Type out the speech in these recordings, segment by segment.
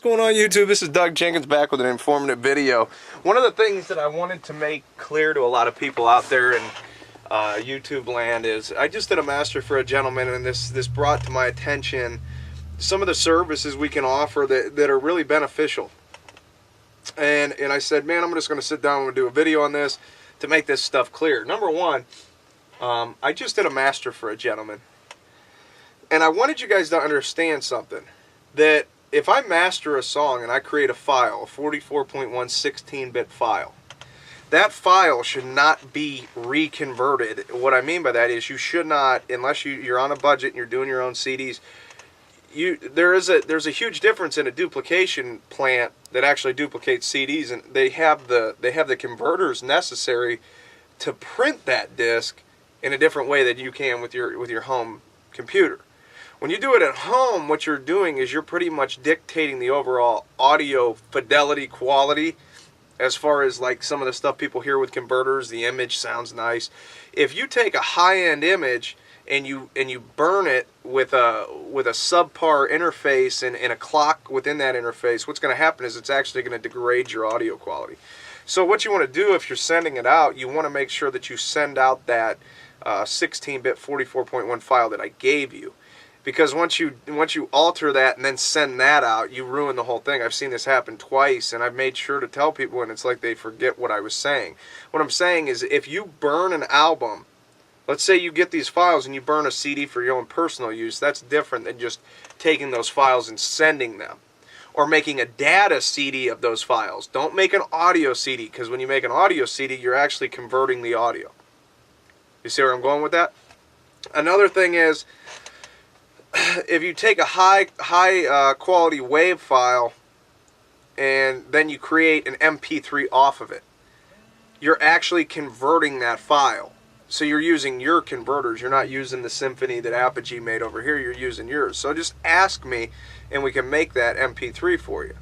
What's going on YouTube? This is Doug Jenkins back with an informative video. One of the things that I wanted to make clear to a lot of people out there in YouTube land is I just did a master for a gentleman, and this brought to my attention some of the services we can offer that are really beneficial. And I said, man, I'm just going to sit down and do a video on this to make this stuff clear. Number one, I just did a master for a gentleman, and I wanted you guys to understand something, that if I master a song and I create a file, a 44.1 16-bit file, that file should not be reconverted. What I mean by that is you should not, unless you're on a budget and you're doing your own CDs, there's a huge difference in a duplication plant that actually duplicates CDs, and they have the converters necessary to print that disc in a different way than you can with your home computer. When you do it at home, what you're doing is you're pretty much dictating the overall audio fidelity quality, as far as like some of the stuff people hear with converters. The image sounds nice. If you take a high-end image and you burn it with a subpar interface and a clock within that interface, what's going to happen is it's actually going to degrade your audio quality. So what you want to do if you're sending it out, you want to make sure that you send out that 16-bit 44.1 file that I gave you. Because once you alter that and then send that out, you ruin the whole thing. I've seen this happen twice, and I've made sure to tell people, and it's like they forget what I was saying. What I'm saying is, if you burn an album, let's say you get these files and you burn a CD for your own personal use, that's different than just taking those files and sending them. Or making a data CD of those files. Don't make an audio CD, because when you make an audio CD, you're actually converting the audio. You see where I'm going with that? Another thing is, if you take a high quality WAV file and then you create an MP3 off of it, you're actually converting that file. So you're using your converters. You're not using the Symphony that Apogee made over here. You're using yours. So just ask me and we can make that MP3 for you.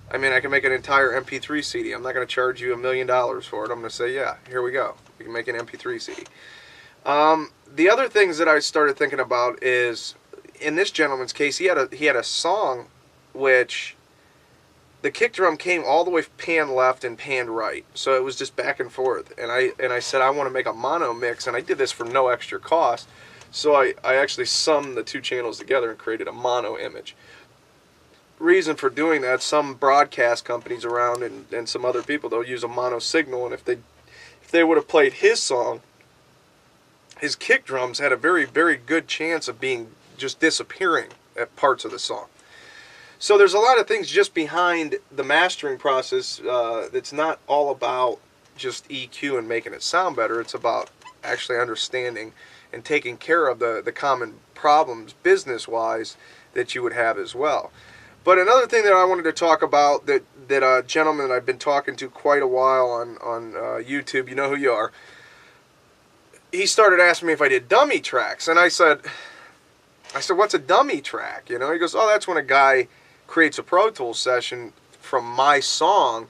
I mean, I can make an entire MP3 CD. I'm not going to charge you $1 million for it. I'm going to say, yeah, here we go. We can make an MP3 CD. The other things that I started thinking about is, in this gentleman's case, he had a song which the kick drum came all the way pan left and pan right, so it was just back and forth. And I said I want to make a mono mix, and I did this for no extra cost. So I actually summed the two channels together and created a mono image. Reason for doing that: some broadcast companies around and some other people, they'll use a mono signal, and if they would have played his song, his kick drums had a very, very good chance of being just disappearing at parts of the song. So there's a lot of things just behind the mastering process that's not all about just EQ and making it sound better. It's about actually understanding and taking care of the common problems business-wise that you would have as well. But another thing that I wanted to talk about, that a gentleman that I've been talking to quite a while on YouTube, you know who you are, he started asking me if I did dummy tracks, and I said, what's a dummy track? You know, he goes, oh, that's when a guy creates a Pro Tools session from my song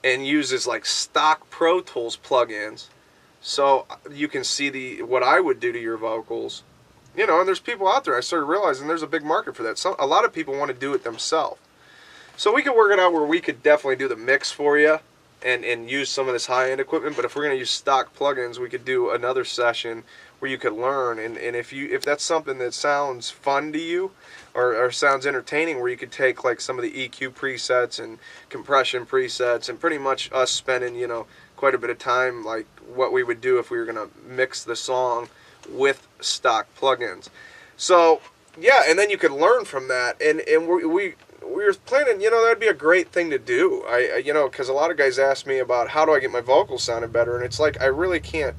and uses like stock Pro Tools plugins, so you can see what I would do to your vocals. You know, and there's people out there, I started realizing there's a big market for that. A lot of people want to do it themselves. So we could work it out where we could definitely do the mix for you and use some of this high-end equipment, but if we're going to use stock plugins, we could do another session where you could learn, and if that's something that sounds fun to you or sounds entertaining, where you could take like some of the EQ presets and compression presets, and pretty much us spending, you know, quite a bit of time, like what we would do if we were going to mix the song with stock plugins. So yeah, and then you could learn from that, and we were planning, you know, that'd be a great thing to do. You know, because a lot of guys ask me about how do I get my vocals sounding better, and it's like I really can't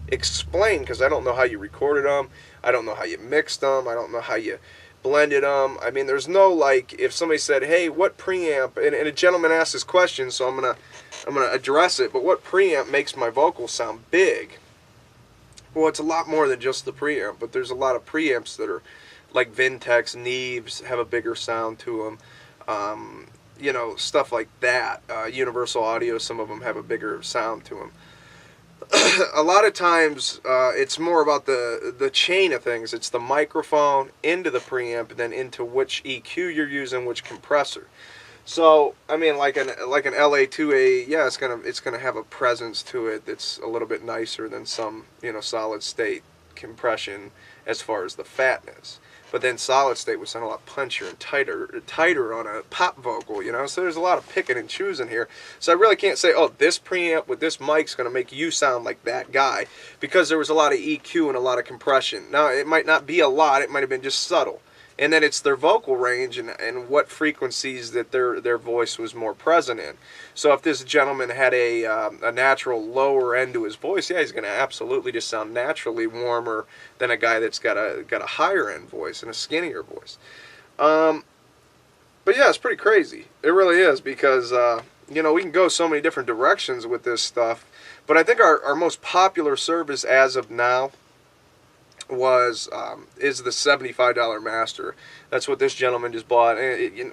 explain, because I don't know how you recorded them, I don't know how you mixed them, I don't know how you blended them. I mean, there's no, like, if somebody said, hey, what preamp, and a gentleman asked this question, so I'm gonna address it, but what preamp makes my vocals sound big? Well, it's a lot more than just the preamp, but there's a lot of preamps that are like Vintex, Neves have a bigger sound to them, you know, stuff like that. Universal Audio, some of them have a bigger sound to them. a lot of times it's more about the chain of things. It's the microphone into the preamp, and then into which EQ you're using, which compressor. So I mean, like an LA2A, yeah, it's gonna have a presence to it that's a little bit nicer than some, you know, solid state compression as far as the fatness. But then solid state would sound a lot punchier and tighter on a pop vocal, you know. So there's a lot of picking and choosing here. So I really can't say, oh, this preamp with this mic's going to make you sound like that guy, because there was a lot of EQ and a lot of compression. Now, it might not be a lot. It might have been just subtle. And then it's their vocal range and what frequencies that their voice was more present in. So if this gentleman had a natural lower end to his voice, yeah, he's going to absolutely just sound naturally warmer than a guy that's got a higher end voice and a skinnier voice. But yeah, it's pretty crazy. It really is, because you know, we can go so many different directions with this stuff. But I think our most popular service as of now is the $75 master. That's what this gentleman just bought. And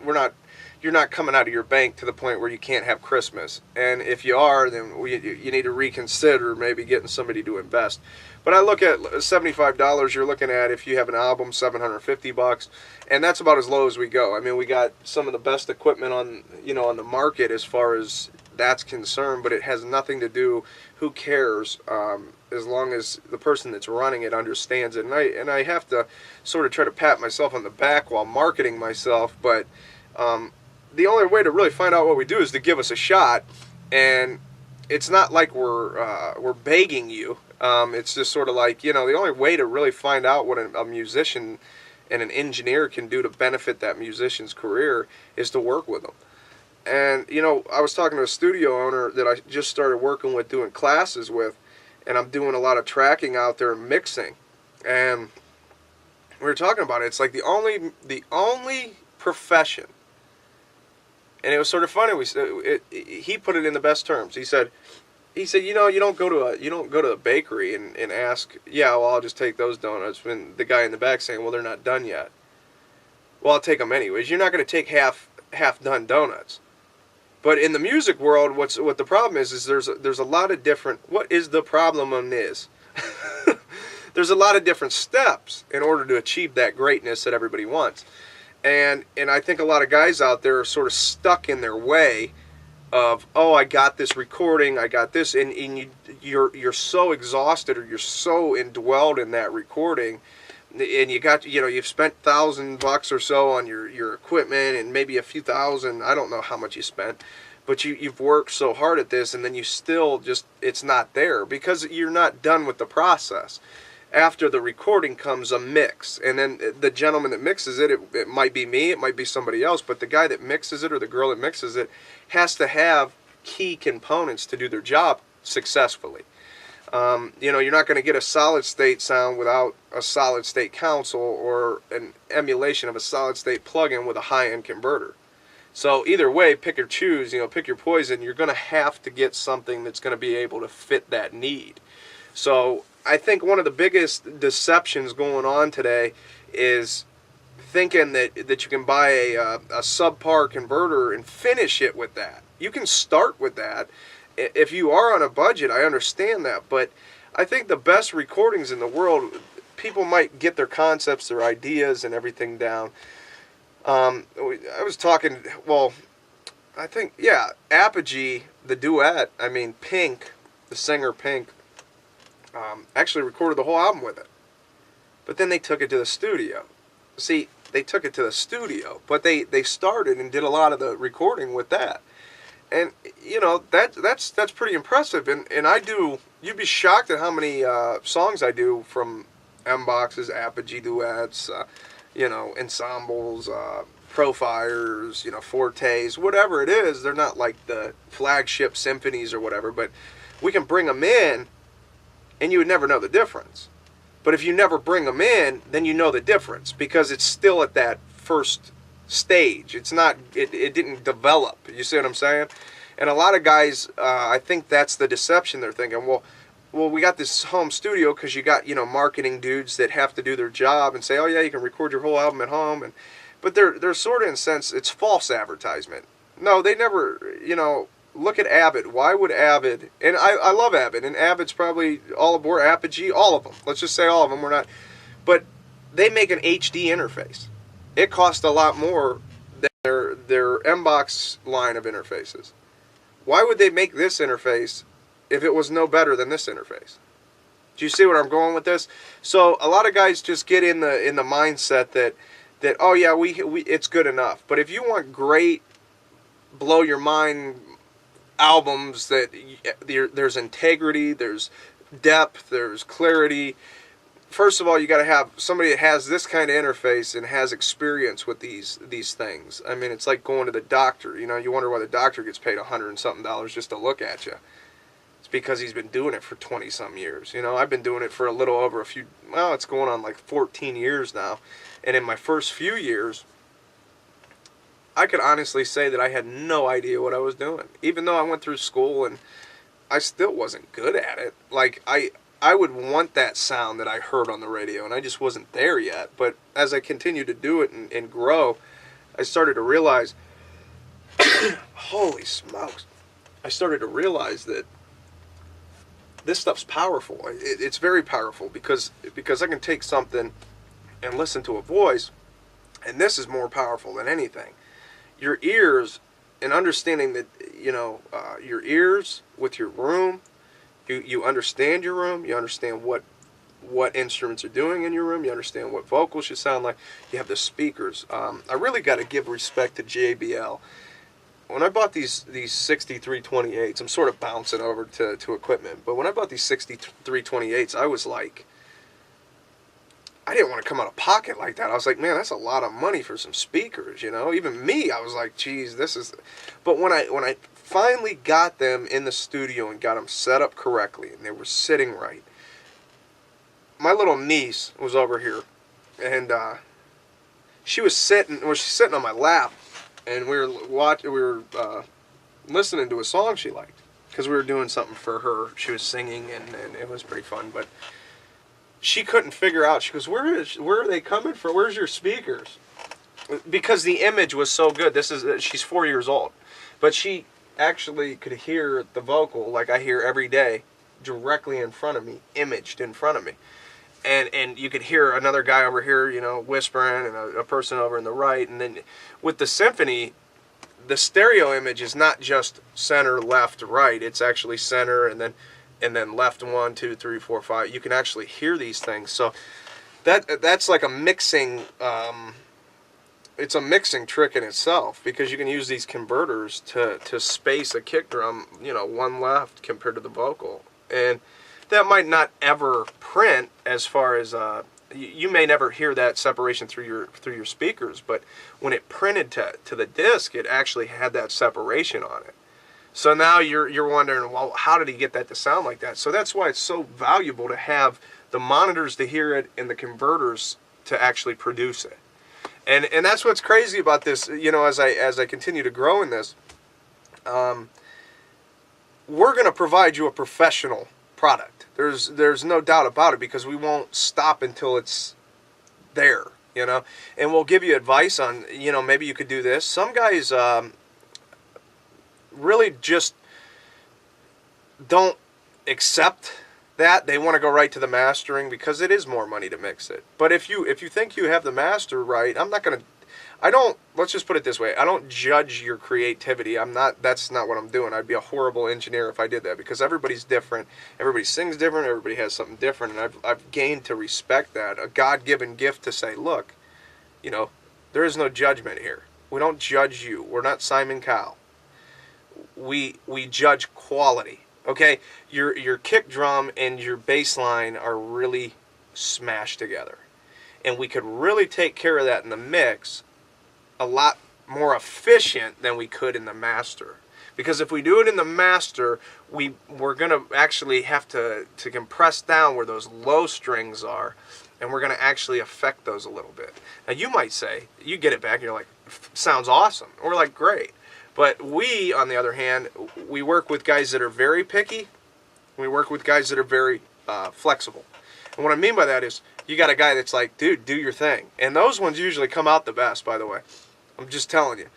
you're not coming out of your bank to the point where you can't have Christmas. And if you are, then you need to reconsider maybe getting somebody to invest. But I look at $75. You're looking at, if you have an album, $750, and that's about as low as we go. I mean, we got some of the best equipment on the market as far as that's concerned, but it has nothing to do. Who cares? As long as the person that's running it understands it. And I have to sort of try to pat myself on the back while marketing myself, but the only way to really find out what we do is to give us a shot. And it's not like we're begging you. It's just sort of like, you know, the only way to really find out what a musician and an engineer can do to benefit that musician's career is to work with them. And, you know, I was talking to a studio owner that I just started working with, doing classes with, and I'm doing a lot of tracking out there and mixing. And we were talking about it. It's like the only profession. And it was sort of funny. He put it in the best terms. He said, you know, you don't go to a bakery and ask, yeah, well, I'll just take those donuts. When the guy in the back saying, well, they're not done yet. Well, I'll take them anyways. You're not going to take half done donuts. But in the music world, what the problem is there's a lot of different. What is the problem on this? There's a lot of different steps in order to achieve that greatness that everybody wants, and I think a lot of guys out there are sort of stuck in their way of, oh, I got this recording, I got this, and you're so exhausted, or you're so indwelled in that recording. And you've spent $1,000 or so on your equipment, and maybe a few thousand. I don't know how much you spent, but you've worked so hard at this, and then you still it's not there because you're not done with the process. After the recording comes a mix, and then the gentleman that mixes it, it might be me, it might be somebody else, but the guy that mixes it or the girl that mixes it has to have key components to do their job successfully. You're not going to get a solid state sound without a solid state console or an emulation of a solid state plugin with a high-end converter. So either way, pick or choose, pick your poison. You're going to have to get something that's going to be able to fit that need. So I think one of the biggest deceptions going on today is thinking that you can buy a subpar converter and finish it with that. You can start with that. If you are on a budget, I understand that, but I think the best recordings in the world, people might get their concepts, their ideas, and everything down. I was talking, I think, Apogee, the duet, Pink, the singer Pink, actually recorded the whole album with it. But then they took it to the studio. See, they took it to the studio, but they started and did a lot of the recording with that. And that's pretty impressive. And you'd be shocked at how many songs I do from M-boxes, Apogee duets, ensembles, Profires, Fortes, whatever it is. They're not like the flagship symphonies or whatever, but we can bring them in, and you would never know the difference. But if you never bring them in, then you know the difference, because it's still at that first stage. It's not. It didn't develop. You see what I'm saying? And a lot of guys, I think that's the deception. They're thinking, well, we got this home studio because you got marketing dudes that have to do their job and say, oh yeah, you can record your whole album at home, but they're sort of, in a sense, it's false advertisement. No, they never. look at Avid. Why would Avid, and I love Avid, and Avid's probably all aboard, Apogee, all of them. Let's just say all of them. We're not, but they make an HD interface. It costs a lot more than their M-Box line of interfaces. Why would they make this interface if it was no better than this interface? Do you see where I'm going with this? So a lot of guys just get in the mindset that oh yeah, we it's good enough. But if you want great, blow your mind albums that there's integrity, there's depth, there's clarity. First of all, you got to have somebody that has this kind of interface and has experience with these things. I mean, it's like going to the doctor. You know, you wonder why the doctor gets paid $100 and something just to look at you. It's because he's been doing it for 20-some years. You know, I've been doing it for a little over it's going on like 14 years now. And in my first few years, I could honestly say that I had no idea what I was doing. Even though I went through school and I still wasn't good at it. Like, I would want that sound that I heard on the radio, and I just wasn't there yet. But as I continued to do it and grow, I started to realize, holy smokes, I started to realize that this stuff's powerful. It's very powerful because I can take something and listen to a voice, and this is more powerful than anything. Your ears, and understanding that, you know, your ears with your room, you understand your room, you understand what instruments are doing in your room, you understand what vocals should sound like, you have the speakers. I really got to give respect to JBL. When I bought these 6328s, I'm sort of bouncing over to equipment, but when I bought these 6328s, I was like, I didn't want to come out of pocket like that. I was like, man, that's a lot of money for some speakers, you know? Even me, I was like, geez, this is... But when I finally got them in the studio and got them set up correctly, and they were sitting right, my little niece was over here, and she's sitting on my lap, and we were listening to a song she liked, because we were doing something for her. She was singing, and it was pretty fun, but she couldn't figure out. She goes, where are they coming from? Where's your speakers? Because the image was so good. She's 4 years old, but she actually could hear the vocal like I hear every day, directly in front of me, imaged in front of me. And you could hear another guy over here, you know, whispering, and a person over in the right. And then with the symphony, the stereo image is not just center, left, right. It's actually center, and then left 1, 2, 3, 4, 5. You can actually hear these things. So that's like a mixing. It's a mixing trick in itself, because you can use these converters to space a kick drum, you know, one left compared to the vocal. And that might not ever print, as far as you may never hear that separation through your speakers, but when it printed to the disc, it actually had that separation on it. So now you're wondering, well, how did he get that to sound like that? So that's why it's so valuable to have the monitors to hear it and the converters to actually produce it. And that's what's crazy about this, you know, as I continue to grow in this, we're going to provide you a professional product. There's no doubt about it, because we won't stop until it's there, you know. And we'll give you advice on, you know, maybe you could do this. Some guys really just don't accept that. They want to go right to the mastering, because it is more money to mix it. But if you think you have the master right, let's just put it this way, I don't judge your creativity. That's not what I'm doing. I'd be a horrible engineer if I did that, because everybody's different. Everybody sings different. Everybody has something different, and I've gained to respect that, a God-given gift to say, look, you know, there is no judgment here. We don't judge you. We're not Simon Cowell. We judge quality. Okay, your kick drum and your bass line are really smashed together, and we could really take care of that in the mix a lot more efficient than we could in the master. Because if we do it in the master, we're going to actually have to compress down where those low strings are, and we're going to actually affect those a little bit. Now you might say, you get it back and you're like, sounds awesome. And we're like, great. But we, on the other hand, we work with guys that are very picky. We work with guys that are very flexible. And what I mean by that is, you got a guy that's like, dude, do your thing. And those ones usually come out the best, by the way. I'm just telling you.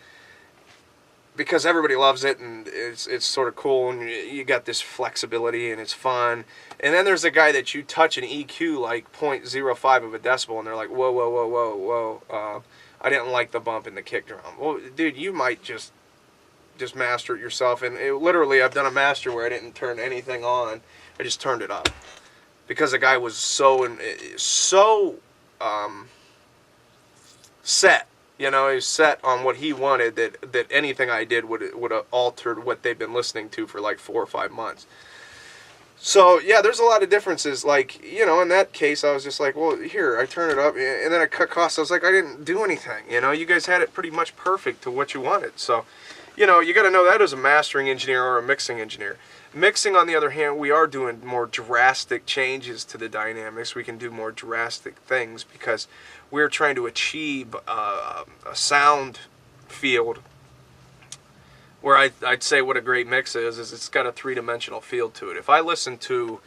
because everybody loves it, and it's sort of cool, and you got this flexibility, and it's fun. And then there's a guy that you touch an EQ like 0.05 of a decibel, and they're like, whoa, whoa, whoa, whoa, whoa. I didn't like the bump in the kick drum. Well, dude, you might just master it yourself. And literally, I've done a master where I didn't turn anything on. I just turned it up because the guy was so set. You know, he was set on what he wanted, that anything I did would have altered what they've been listening to for like 4 or 5 months. So, yeah, there's a lot of differences. Like, you know, in that case, I was just like, well, here, I turn it up, and then I cut costs. I was like, I didn't do anything. You know, you guys had it pretty much perfect to what you wanted. So, you know, you got to know that as a mastering engineer or a mixing engineer. Mixing, on the other hand, we are doing more drastic changes to the dynamics. We can do more drastic things because we're trying to achieve a sound field where I'd say what a great mix is it's got a three-dimensional feel to it. If I listen to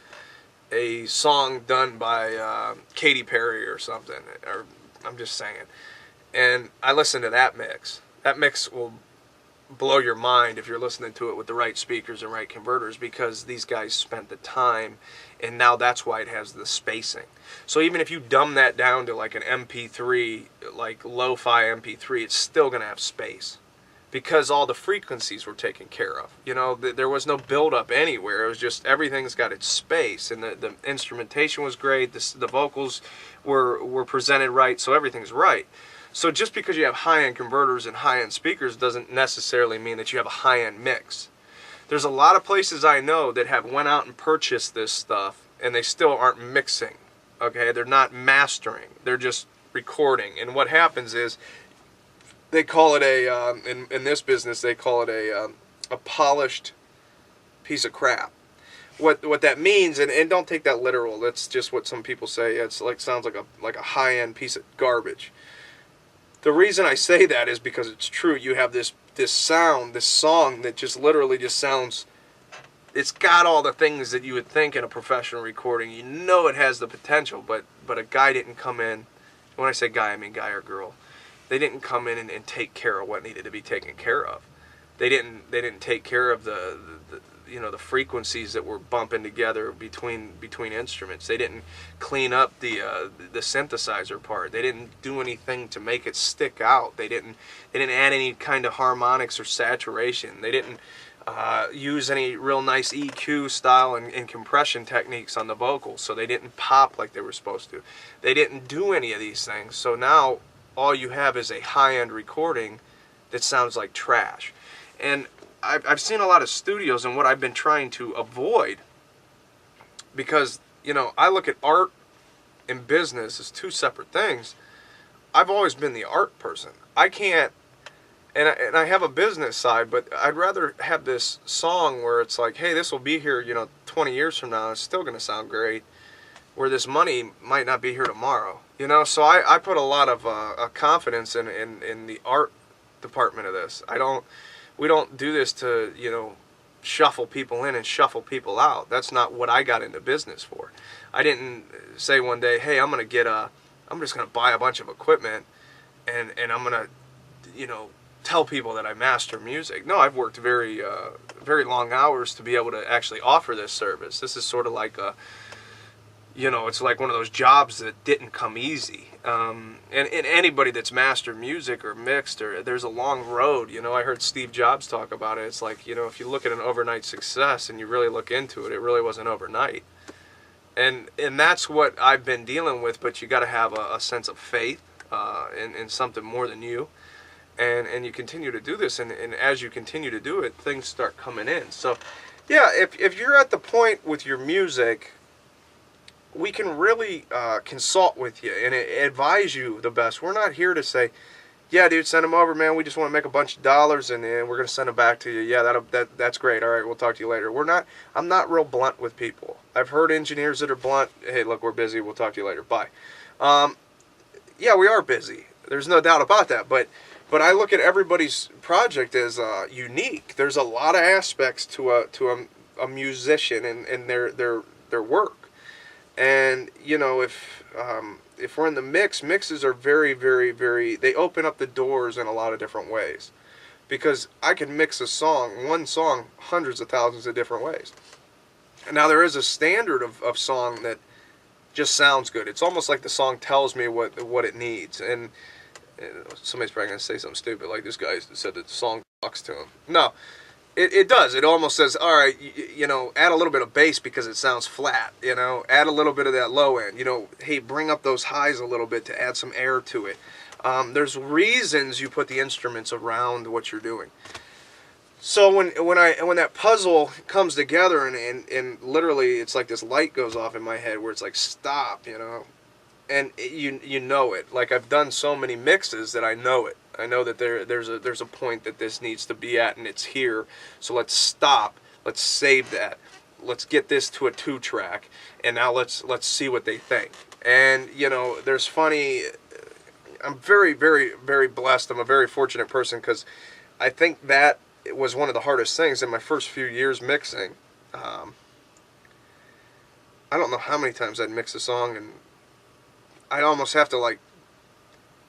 a song done by Katy Perry or something, or I'm just saying, and I listen to that mix will blow your mind if you're listening to it with the right speakers and right converters, because these guys spent the time, and now that's why it has the spacing. So even if you dumb that down to like an MP3, like lo-fi MP3, it's still going to have space because all the frequencies were taken care of. You know, there was no build-up anywhere. It was just everything's got its space, and the instrumentation was great. The vocals were presented right, so everything's right. So just because you have high-end converters and high-end speakers doesn't necessarily mean that you have a high-end mix. There's a lot of places I know that have went out and purchased this stuff, and they still aren't mixing. Okay, they're not mastering. They're just recording. And what happens is they call it in this business they call it a polished piece of crap. What that means, and don't take that literal. That's just what some people say. It's like sounds like a high-end piece of garbage. The reason I say that is because it's true. You have this sound, this song that just literally just sounds, it's got all the things that you would think in a professional recording. You know it has the potential, but a guy didn't come in. When I say guy, I mean guy or girl. They didn't come in and take care of what needed to be taken care of. They didn't take care of the the frequencies that were bumping together between instruments. They didn't clean up the synthesizer part. They didn't do anything to make it stick out. They didn't add any kind of harmonics or saturation. They didn't use any real nice EQ style and compression techniques on the vocals, so they didn't pop like they were supposed to. They didn't do any of these things. So now all you have is a high-end recording that sounds like trash. And I've seen a lot of studios, and what I've been trying to avoid, because, you know, I look at art and business as two separate things. I've always been the art person. I can't, and I have a business side, but I'd rather have this song where it's like, hey, this will be here, 20 years from now, it's still going to sound great, where this money might not be here tomorrow. So I put a lot of confidence in the art department of this. We don't do this to, shuffle people in and shuffle people out. That's not what I got into business for. I didn't say one day, hey, I'm just going to buy a bunch of equipment and I'm going to, tell people that I master music. No, I've worked very long hours to be able to actually offer this service. This is sort of like it's like one of those jobs that didn't come easy. And anybody that's mastered music or mixed, or there's a long road. I heard Steve Jobs talk about it. It's like, if you look at an overnight success and you really look into it, it really wasn't overnight. And that's what I've been dealing with. But you got to have a sense of faith in something more than you. And you continue to do this, and as you continue to do it, things start coming in. So, yeah, if you're at the point with your music, we can really consult with you and advise you the best. We're not here to say, yeah, dude, send them over, man. We just want to make a bunch of dollars, and we're going to send them back to you. Yeah, that's great. All right, we'll talk to you later. I'm not real blunt with people. I've heard engineers that are blunt. Hey, look, we're busy. We'll talk to you later. Bye. Yeah, we are busy. There's no doubt about that. But I look at everybody's project as unique. There's a lot of aspects to a musician and their work. And if we're in the mixes are very, very, very, they open up the doors in a lot of different ways. because I can mix a song, one song, hundreds of thousands of different ways. And now there is a standard of song that just sounds good. It's almost like the song tells me what it needs. And somebody's probably going to say something stupid like this guy said that the song talks to him. No, it does. It almost says, all right, you know, add a little bit of bass because it sounds flat, you know, add a little bit of that low end, you know, hey, bring up those highs a little bit to add some air to it. There's reasons you put the instruments around what you're doing. So when that puzzle comes together and literally it's like this light goes off in my head where it's like, stop, you know, and you know it. Like, I've done so many mixes that I know it. I know that there's a point that this needs to be at, and it's here. So let's stop. Let's save that. Let's get this to a 2-track, and now let's see what they think. And you know, there's funny. I'm very, very, very blessed. I'm a very fortunate person because I think that it was one of the hardest things in my first few years mixing. I don't know how many times I'd mix a song, and I'd almost have to, like,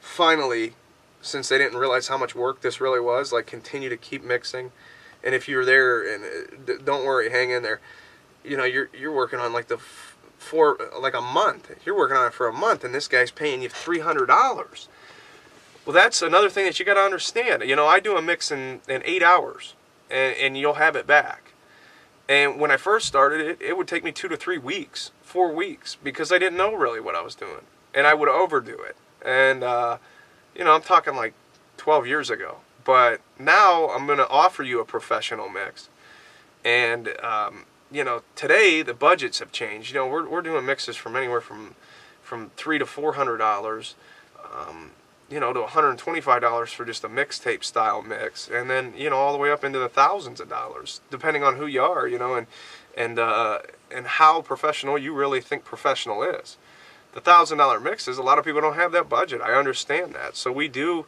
finally, since they didn't realize how much work this really was, like, continue to keep mixing. And if you're there, and don't worry, hang in there. You know, you're working on like for like a month. You're working on it for a month, and this guy's paying you $300. Well, that's another thing that you got to understand. You know, I do a mix in 8 hours, and you'll have it back. And when I first started, it would take me 2 to 3 weeks, 4 weeks, because I didn't know really what I was doing, and I would overdo it. And you know, I'm talking like 12 years ago. But now I'm going to offer you a professional mix. And, you know, today the budgets have changed. You know, we're doing mixes from anywhere from $300 to $400, you know, to $125 for just a mixtape style mix. And then, you know, all the way up into the thousands of dollars, depending on who you are, you know, and how professional you really think professional is. The $1,000 mixes, a lot of people don't have that budget. I understand that. So we do,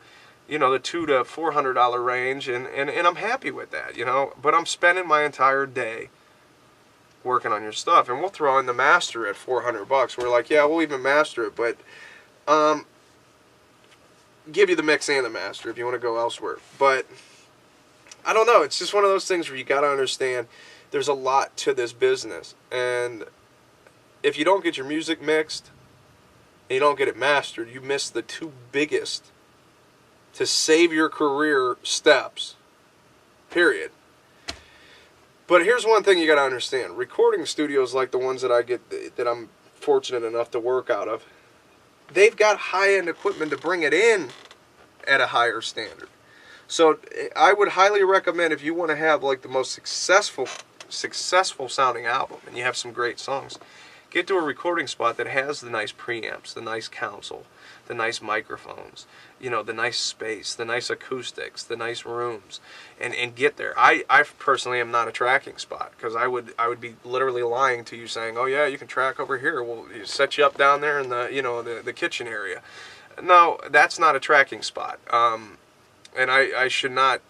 you know, the $200 to $400 range, and I'm happy with that, you know. But I'm spending my entire day working on your stuff, and we'll throw in the master at $400. We're like, yeah, we'll even master it, but give you the mix and the master if you want to go elsewhere. But I don't know. It's just one of those things where you got to understand there's a lot to this business, and if you don't get your music mixed and you don't get it mastered, you miss the two biggest to save your career steps, period. But here's one thing you got to understand. Recording studios like the ones that I get, that I'm fortunate enough to work out of, they've got high-end equipment to bring it in at a higher standard. So I would highly recommend, if you want to have like the most successful sounding album and you have some great songs, get to a recording spot that has the nice preamps, the nice console, the nice microphones, you know, the nice space, the nice acoustics, the nice rooms, and get there. I personally am not a tracking spot, because I would be literally lying to you saying, oh yeah, you can track over here. We'll set you up down there in the, you know, the kitchen area. No, that's not a tracking spot. And I should not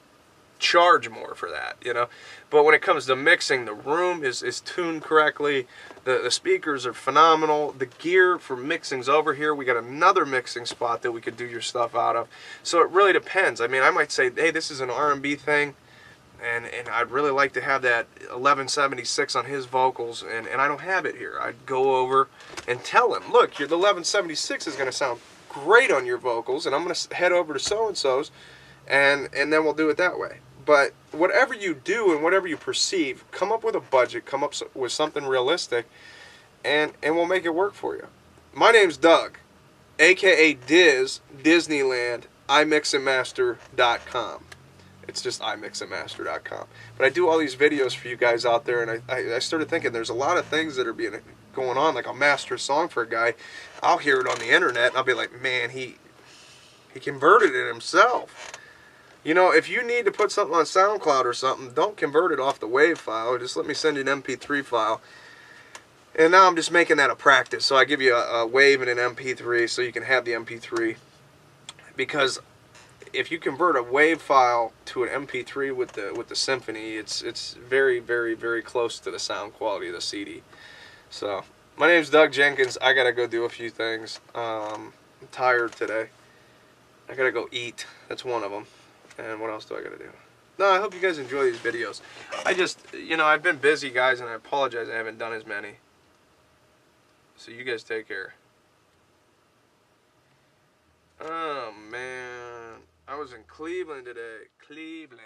charge more for that, you know. But when it comes to mixing, the room is tuned correctly. The speakers are phenomenal. The gear for mixing's over here. We got another mixing spot that we could do your stuff out of. So it really depends. I mean, I might say, hey, this is an R&B thing, and I'd really like to have that 1176 on his vocals, and I don't have it here. I'd go over and tell him, look, the 1176 is going to sound great on your vocals, and I'm going to head over to so-and-so's, and then we'll do it that way. But whatever you do and whatever you perceive, come up with a budget, come up with something realistic, and we'll make it work for you. My name's Doug, a.k.a. Diz, Disneyland, imixandmaster.com. It's just imixandmaster.com. But I do all these videos for you guys out there, and I started thinking there's a lot of things that are going on, like I'll master a song for a guy. I'll hear it on the internet, and I'll be like, man, he converted it himself. You know, if you need to put something on SoundCloud or something, don't convert it off the WAV file. Just let me send you an MP3 file. And now I'm just making that a practice. So I give you a WAV and an MP3 so you can have the MP3. Because if you convert a WAV file to an MP3 with the Symphony, it's very, very, very close to the sound quality of the CD. So my name's Doug Jenkins. I gotta go do a few things. I'm tired today. I gotta go eat. That's one of them. And what else do I gotta do? No, I hope you guys enjoy these videos. I just, you know, I've been busy, guys, and I apologize I haven't done as many. So you guys take care. Oh, man. I was in Cleveland today. Cleveland.